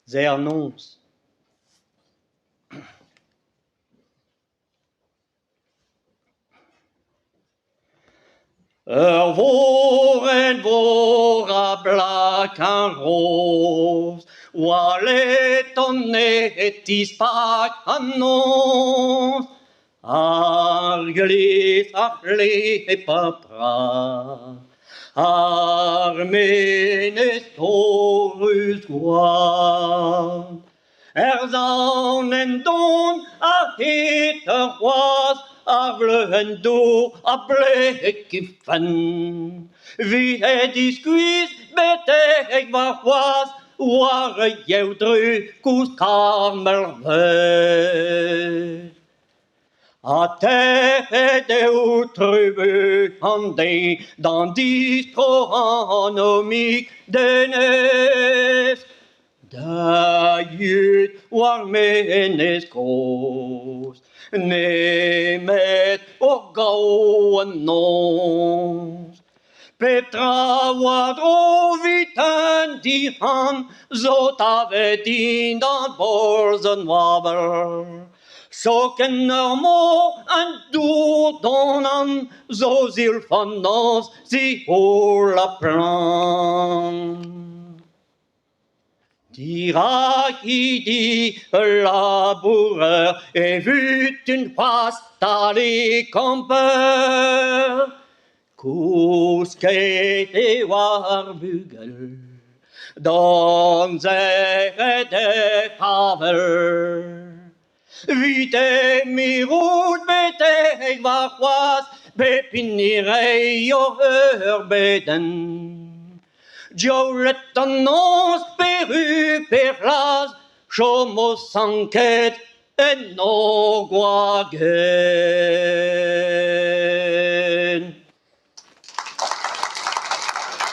Serr-noz. Voren våra black ros, wallet on etis pak annons, arglis papra, armenes torus guan, zanen don heter was, avlen door blekiffen. Wie die squeeze beteg was, ware jeudru koes kamervel. De utrubu hande dans distronomique de neuf. Da jut war menes koos, nemet och gåen nås. Petra wadro vitan die han, zo tavet in dan borzen waber. Så kenner må en dor donan, zo zil van oss si hola plan. Diraki laboureur et vu une face dans les campeurs, Kousket warbugel, dans de faveur. Vite miroud beteg was, bepinirei jo beden. Jolet annons peru perlas, chomos enquête et no guaguet.